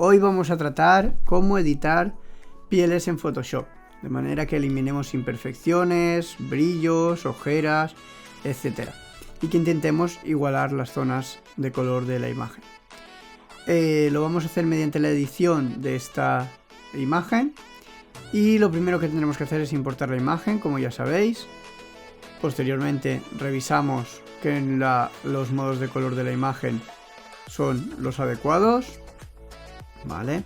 Hoy vamos a tratar cómo editar pieles en Photoshop, de manera que eliminemos imperfecciones, brillos, ojeras, etc. Y que intentemos igualar las zonas de color de la imagen. Lo vamos a hacer mediante la edición de esta imagen. Y lo primero que tendremos que hacer es importar la imagen, como ya sabéis. Posteriormente revisamos que los modos de color de la imagen son los adecuados, ¿vale?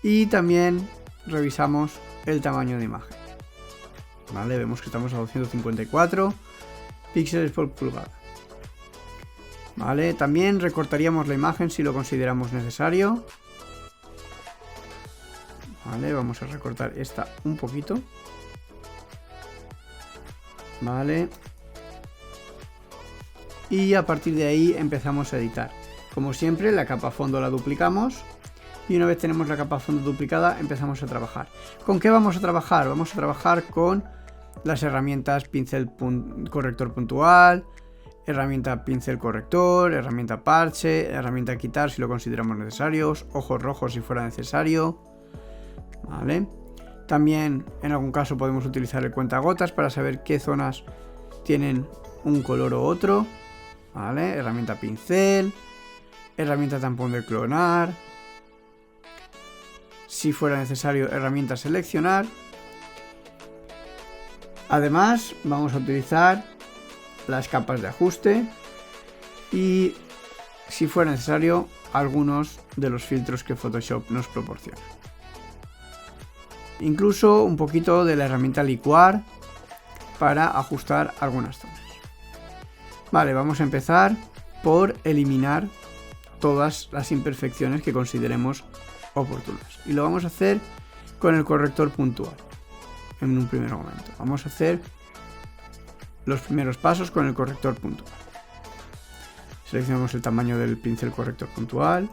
Y también revisamos el tamaño de imagen, ¿vale? Vemos que estamos a 254 píxeles por pulgada, ¿vale? También recortaríamos la imagen si lo consideramos necesario, ¿vale? Vamos a recortar esta un poquito, ¿vale? Y a partir de ahí empezamos a editar. Como siempre, la capa fondo la duplicamos y una vez tenemos la capa fondo duplicada empezamos a trabajar. ¿Con qué vamos a trabajar? Vamos a trabajar con las herramientas pincel corrector puntual, herramienta pincel corrector, herramienta parche, herramienta quitar si lo consideramos necesarios, ojos rojos si fuera necesario, ¿vale? También en algún caso podemos utilizar el cuentagotas para saber qué zonas tienen un color u otro, ¿vale? Herramienta pincel, herramienta tampón de clonar, si fuera necesario herramienta seleccionar. Además vamos a utilizar las capas de ajuste y si fuera necesario algunos de los filtros que Photoshop nos proporciona. Incluso un poquito de la herramienta licuar para ajustar algunas zonas. Vale, vamos a empezar por eliminar todas las imperfecciones que consideremos oportunas. Y lo vamos a hacer con el corrector puntual. En un primer momento. Vamos a hacer los primeros pasos con el corrector puntual. Seleccionamos el tamaño del pincel corrector puntual.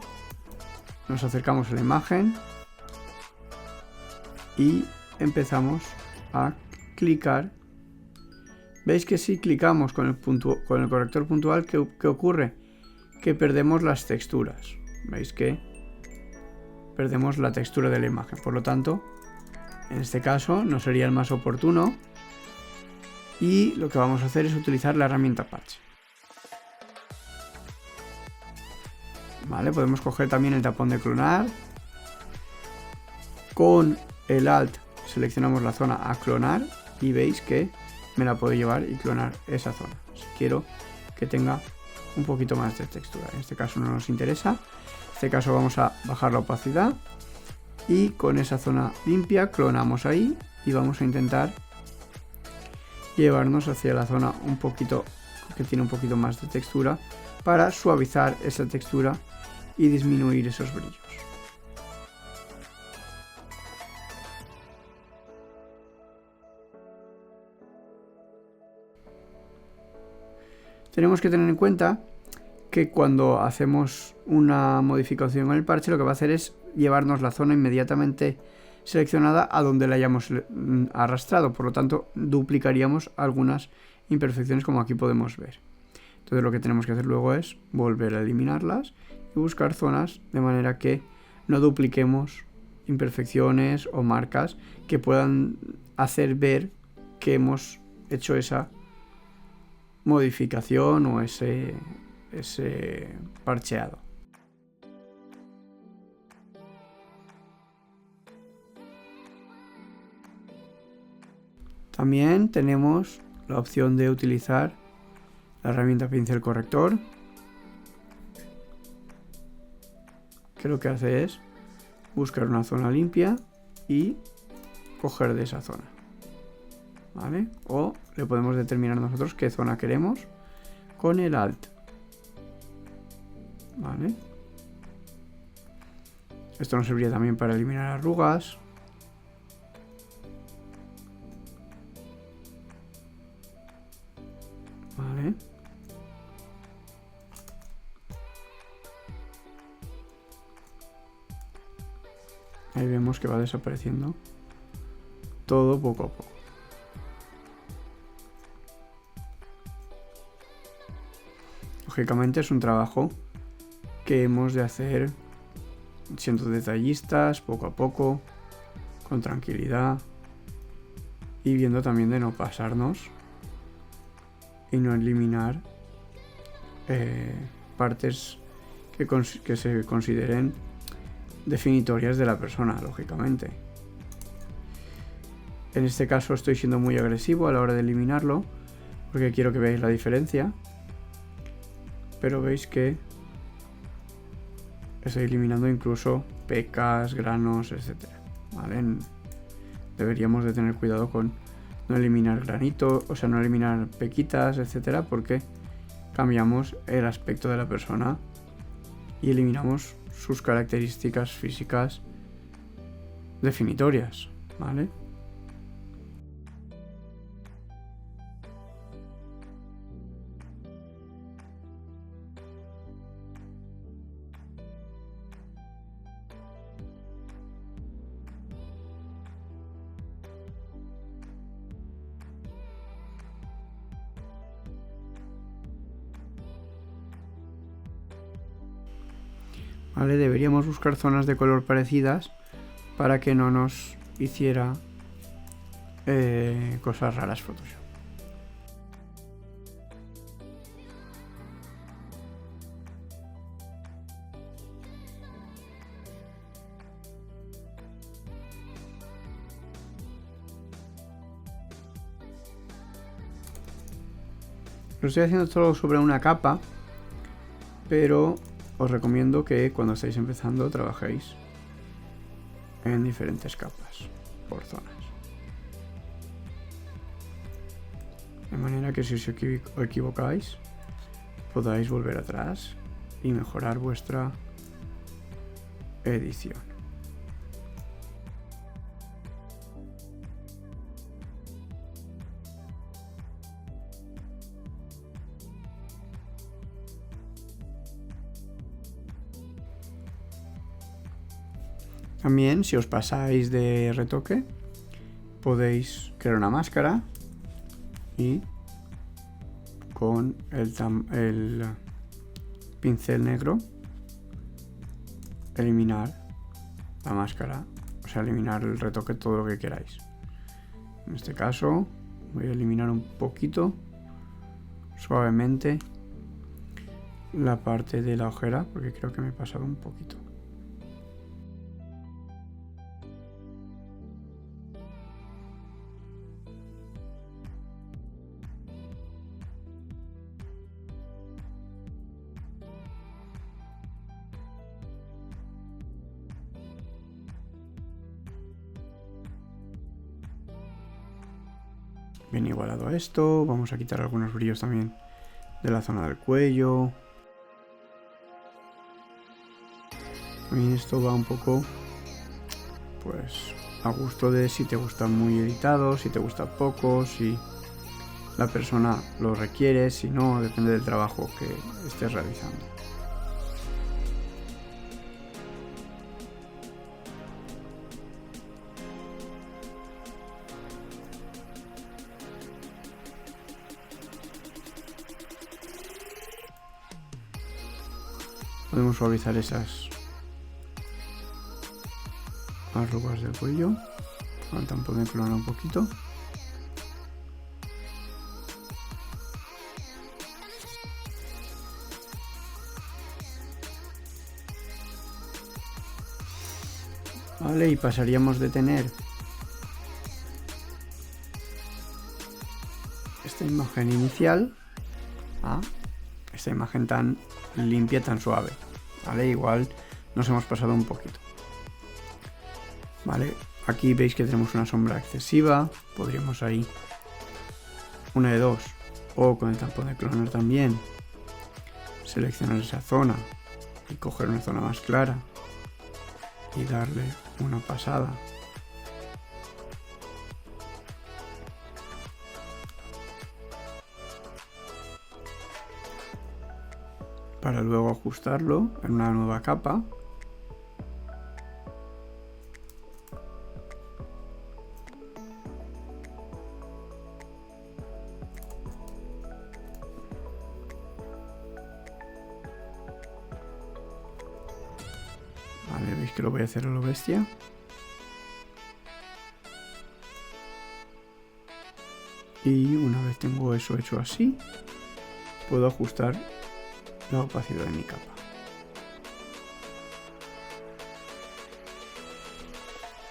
Nos acercamos a la imagen. Y empezamos a clicar. ¿Veis que si clicamos con el corrector puntual, ¿qué ocurre? Que perdemos las texturas. ¿Veis que perdemos la textura de la imagen? Por lo tanto, en este caso no sería el más oportuno. Y lo que vamos a hacer es utilizar la herramienta parche. Vale, podemos coger también el tapón de clonar. Con el Alt seleccionamos la zona a clonar y veis que me la puedo llevar y clonar esa zona. Si quiero que tenga un poquito más de textura. En este caso no nos interesa. En este caso vamos a bajar la opacidad y con esa zona limpia clonamos ahí y vamos a intentar llevarnos hacia la zona un poquito que tiene un poquito más de textura para suavizar esa textura y disminuir esos brillos. Tenemos que tener en cuenta que cuando hacemos una modificación en el parche, lo que va a hacer es llevarnos la zona inmediatamente seleccionada a donde la hayamos arrastrado. Por lo tanto, duplicaríamos algunas imperfecciones, como aquí podemos ver. Entonces lo que tenemos que hacer luego es volver a eliminarlas y buscar zonas de manera que no dupliquemos imperfecciones o marcas que puedan hacer ver que hemos hecho esa modificación o ese parcheado. También tenemos la opción de utilizar la herramienta pincel corrector, que lo que hace es buscar una zona limpia y coger de esa zona, ¿vale? O le podemos determinar nosotros qué zona queremos con el Alt, ¿vale? Esto nos serviría también para eliminar arrugas. ¿Vale? Ahí vemos que va desapareciendo todo poco a poco. Lógicamente es un trabajo que hemos de hacer siendo detallistas, poco a poco, con tranquilidad, y viendo también de no pasarnos y no eliminar partes que se consideren definitorias de la persona, lógicamente. En este caso estoy siendo muy agresivo a la hora de eliminarlo, porque quiero que veáis la diferencia, pero veis que estoy eliminando incluso pecas, granos, etcétera, ¿vale? Deberíamos de tener cuidado con no eliminar granito, o sea, no eliminar pequitas, etcétera, porque cambiamos el aspecto de la persona y eliminamos sus características físicas definitorias, ¿vale? ¿Vale? Deberíamos buscar zonas de color parecidas para que no nos hiciera cosas raras Photoshop. Lo estoy haciendo todo sobre una capa, pero os recomiendo que cuando estáis empezando trabajéis en diferentes capas por zonas, de manera que si os equivocáis podáis volver atrás y mejorar vuestra edición. También, si os pasáis de retoque, podéis crear una máscara y con el pincel negro eliminar la máscara, o sea, eliminar el retoque, todo lo que queráis. En este caso voy a eliminar un poquito, suavemente, la parte de la ojera, porque creo que me he pasado un poquito. Bien igualado a esto, vamos a quitar algunos brillos también de la zona del cuello. También esto va un poco, pues, a gusto de si te gusta muy editado, si te gusta poco, si la persona lo requiere, si no, depende del trabajo que estés realizando. Podemos suavizar esas arrugas del cuello. Ahora podemos clonar un poquito. Vale, y pasaríamos de tener esta imagen inicial a esta imagen tan limpia, tan suave. Vale, igual nos hemos pasado un poquito. Vale, aquí veis que tenemos una sombra excesiva, podríamos ahí una de dos, o con el tampón de clonar también seleccionar esa zona y coger una zona más clara y darle una pasada. Para luego ajustarlo en una nueva capa. Vale, Veis que lo voy a hacer a lo bestia. Y una vez tengo eso hecho así, puedo ajustar la opacidad de mi capa.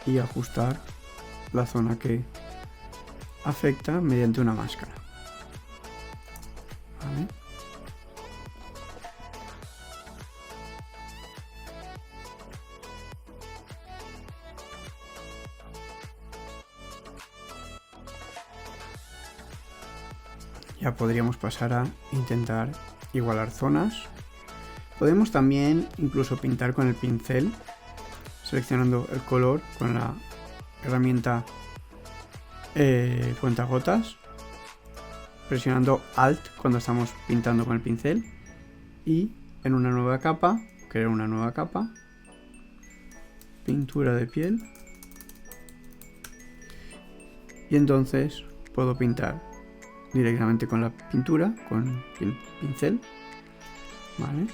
Y ajustar la zona que afecta mediante una máscara. ¿Vale? Ya podríamos pasar a intentar igualar zonas. Podemos también incluso pintar con el pincel, seleccionando el color con la herramienta cuentagotas, presionando Alt cuando estamos pintando con el pincel, y en una nueva capa, crear una nueva capa, pintura de piel, y entonces puedo pintar directamente con la pintura, con el pincel, ¿vale?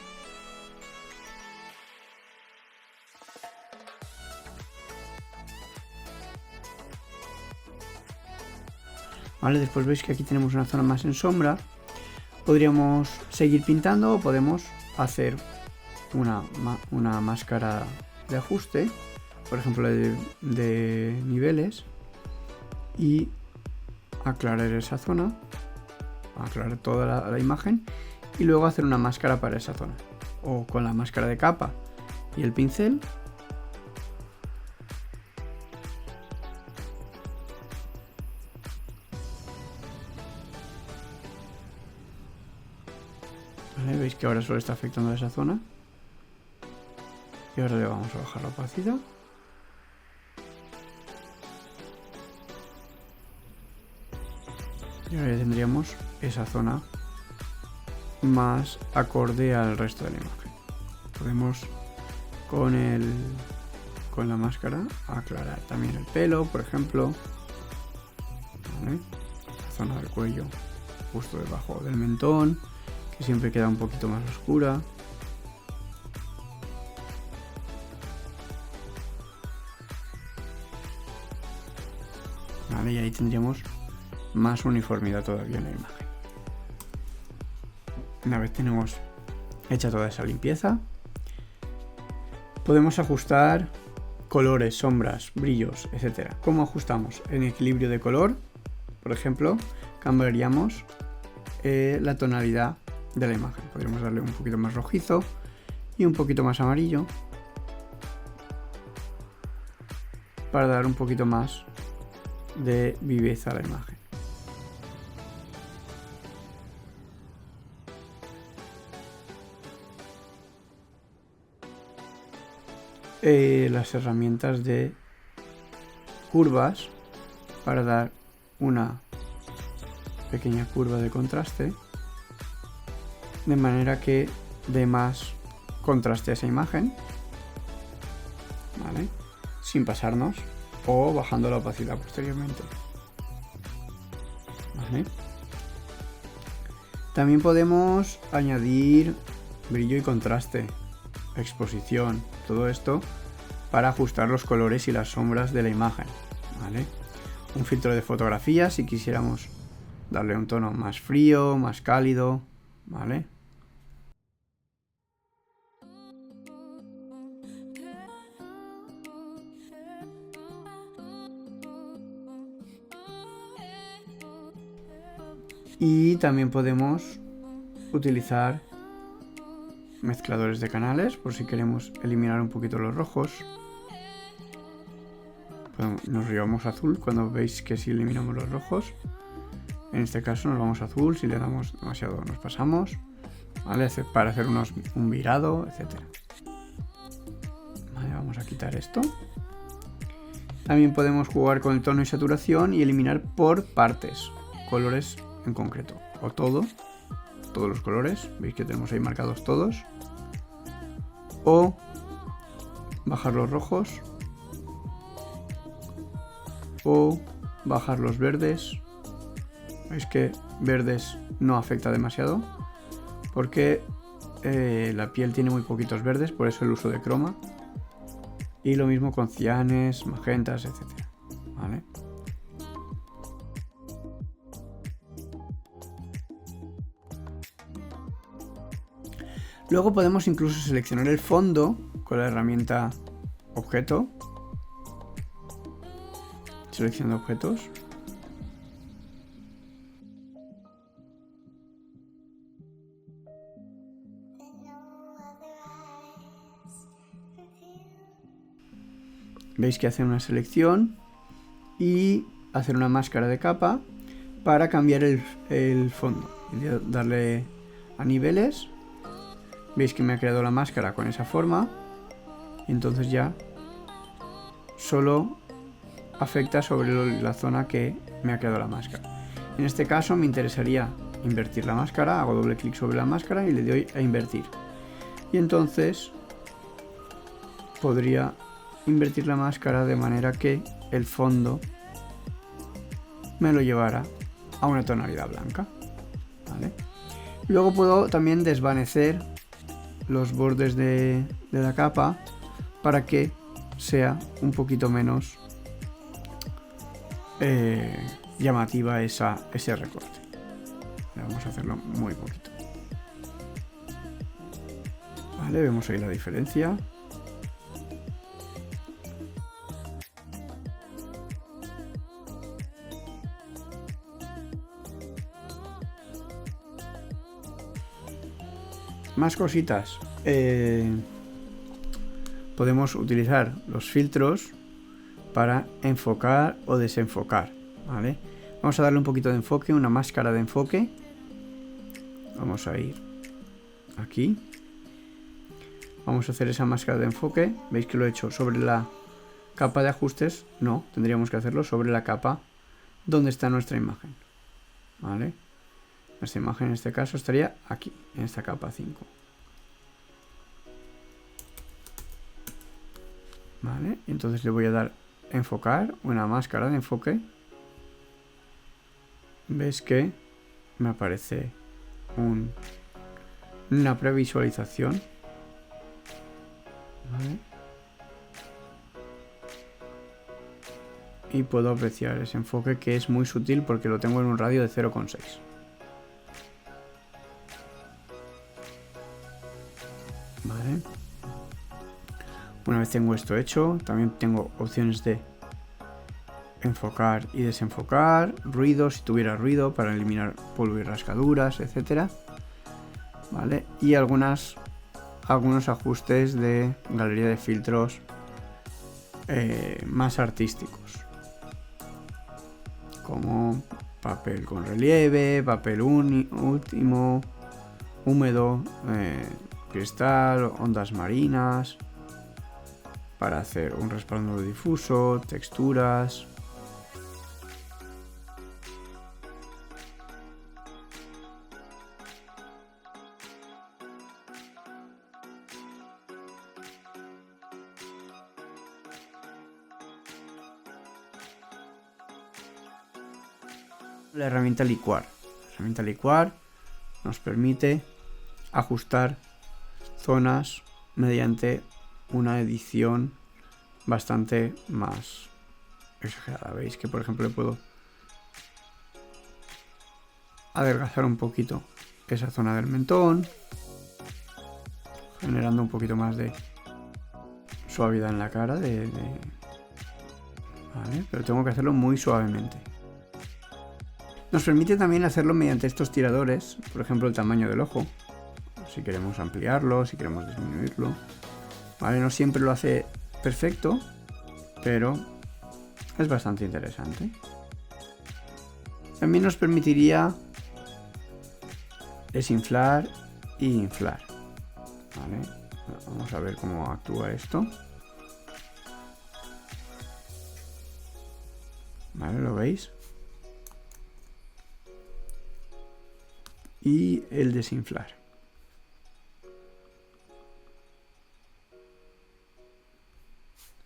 Vale, después veis que aquí tenemos una zona más en sombra. Podríamos seguir pintando o podemos hacer una máscara de ajuste, por ejemplo de niveles, y aclarar esa zona, aclarar toda la imagen, y luego hacer una máscara para esa zona, o con la máscara de capa y el pincel. Vale, veis que ahora solo está afectando a esa zona, y ahora le vamos a bajar la opacidad. Y ahora ya tendríamos esa zona más acorde al resto de la imagen. Podemos con la máscara aclarar también el pelo, por ejemplo, ¿vale? La zona del cuello justo debajo del mentón, que siempre queda un poquito más oscura. Vale, y ahí tendríamos más uniformidad todavía en la imagen. Una vez tenemos hecha toda esa limpieza, podemos ajustar colores, sombras, brillos, etc. ¿Cómo ajustamos? En equilibrio de color, por ejemplo, cambiaríamos la tonalidad de la imagen. Podríamos darle un poquito más rojizo y un poquito más amarillo para dar un poquito más de viveza a la imagen. Las herramientas de curvas para dar una pequeña curva de contraste, de manera que dé más contraste a esa imagen, ¿vale? Sin pasarnos, o bajando la opacidad posteriormente, ¿vale? También podemos añadir brillo y contraste, exposición, todo esto para ajustar los colores y las sombras de la imagen, ¿vale? Un filtro de fotografía si quisiéramos darle un tono más frío, más cálido, ¿vale? Y también podemos utilizar mezcladores de canales por si queremos eliminar un poquito los rojos. Nos llevamos azul cuando veis que si eliminamos los rojos. En este caso nos vamos a azul, si le damos demasiado nos pasamos, ¿vale? Para hacer un virado, etc. Vale, vamos a quitar esto. También podemos jugar con el tono y saturación y eliminar por partes, colores en concreto, o todos los colores, veis que tenemos ahí marcados todos, o bajar los rojos, o bajar los verdes. Veis que verdes no afecta demasiado porque la piel tiene muy poquitos verdes, por eso el uso de croma. Y lo mismo con cianes, magentas, etc. ¿Vale? Luego podemos incluso seleccionar el fondo con la herramienta objeto. Selección de objetos. Veis que hace una selección y hacer una máscara de capa para cambiar el fondo. Y darle a niveles. Veis que me ha creado la máscara con esa forma. Y entonces ya solo afecta sobre la zona que me ha creado la máscara. En este caso me interesaría invertir la máscara. Hago doble clic sobre la máscara y le doy a invertir. Y entonces podría invertir la máscara de manera que el fondo me lo llevara a una tonalidad blanca. ¿Vale? Luego puedo también desvanecer los bordes de la capa para que sea un poquito menos llamativa ese recorte. Vamos a hacerlo muy poquito. Vale, vemos ahí la diferencia. Más cositas. Podemos utilizar los filtros para enfocar o desenfocar. ¿Vale? Vamos a darle un poquito de enfoque, una máscara de enfoque. Vamos a ir aquí. Vamos a hacer esa máscara de enfoque. ¿Veis que lo he hecho sobre la capa de ajustes? No, tendríamos que hacerlo sobre la capa donde está nuestra imagen. ¿Vale? Nuestra imagen en este caso estaría aquí, en esta capa 5. Vale, entonces le voy a dar enfocar, una máscara de enfoque. Ves que me aparece una previsualización. Vale. Y puedo apreciar ese enfoque que es muy sutil porque lo tengo en un radio de 0,6. Vale. Una vez tengo esto hecho, también tengo opciones de enfocar y desenfocar, ruido si tuviera ruido para eliminar polvo y rasgaduras, etcétera. Vale, y algunos ajustes de galería de filtros más artísticos, como papel con relieve, papel último, húmedo, cristal, ondas marinas, para hacer un respaldo difuso, texturas. La herramienta licuar. La herramienta licuar nos permite ajustar zonas mediante una edición bastante más exagerada. Veis que por ejemplo puedo adelgazar un poquito esa zona del mentón, generando un poquito más de suavidad en la cara. Vale, pero tengo que hacerlo muy suavemente. Nos permite también hacerlo mediante estos tiradores, por ejemplo el tamaño del ojo, si queremos ampliarlo, si queremos disminuirlo. Vale, no siempre lo hace perfecto, pero es bastante interesante. También nos permitiría desinflar y inflar. Vale, vamos a ver cómo actúa esto. Vale, ¿lo veis? Y el desinflar.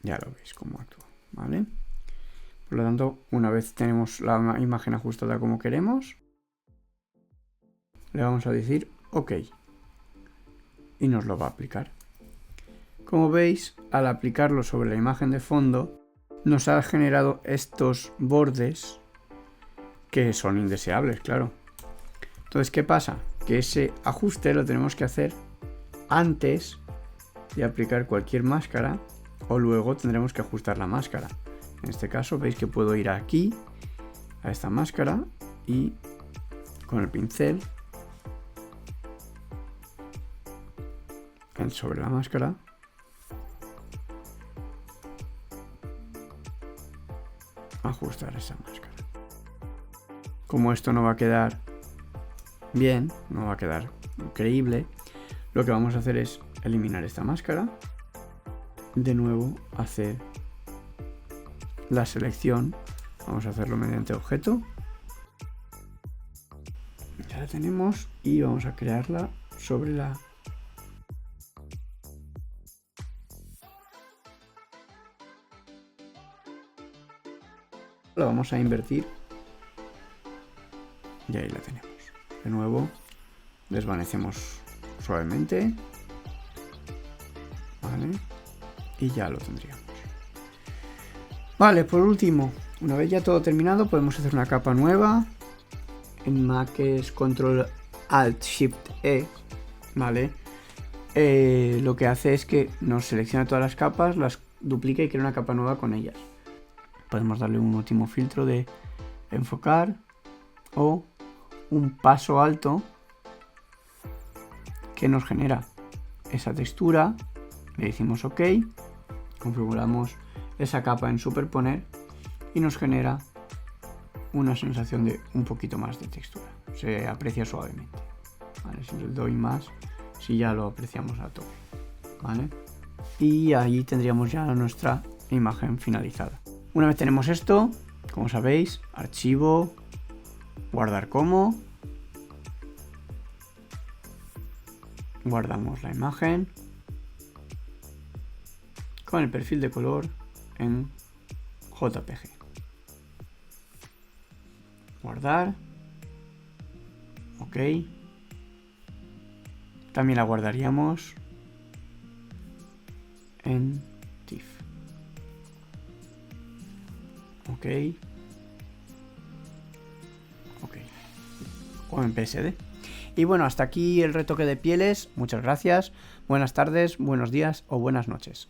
Ya lo veis cómo actúa, ¿vale? Por lo tanto, una vez tenemos la imagen ajustada como queremos, le vamos a decir OK. Y nos lo va a aplicar. Como veis, al aplicarlo sobre la imagen de fondo, nos ha generado estos bordes que son indeseables, claro. Entonces, ¿qué pasa? Que ese ajuste lo tenemos que hacer antes de aplicar cualquier máscara, o luego tendremos que ajustar la máscara. En este caso veis que puedo ir aquí a esta máscara y con el pincel sobre la máscara ajustar esa máscara. Como esto no va a quedar bien, no va a quedar increíble, lo que vamos a hacer es eliminar esta máscara, de nuevo hacer la selección, vamos a hacerlo mediante objeto, ya la tenemos y vamos a crearla sobre la la vamos a invertir y ahí la tenemos. De nuevo desvanecemos suavemente, vale, y ya lo tendríamos. Vale, por último, una vez ya todo terminado, podemos hacer una capa nueva. En Mac es Control Alt Shift E, vale. Lo que hace es que nos selecciona todas las capas, las duplica y crea una capa nueva con ellas. Podemos darle un último filtro de enfocar o un paso alto que nos genera esa textura. Le decimos OK, configuramos esa capa en superponer y nos genera una sensación de un poquito más de textura. Se aprecia suavemente. ¿Vale? Si le doy más, si ya lo apreciamos a tope. ¿Vale? Y ahí tendríamos ya nuestra imagen finalizada. Una vez tenemos esto, como sabéis, archivo, guardar como, guardamos la imagen con el perfil de color en JPG. Guardar, OK. También la guardaríamos en TIFF. OK. OK. O en PSD. Y bueno, hasta aquí el retoque de pieles. Muchas gracias. Buenas tardes, buenos días o buenas noches.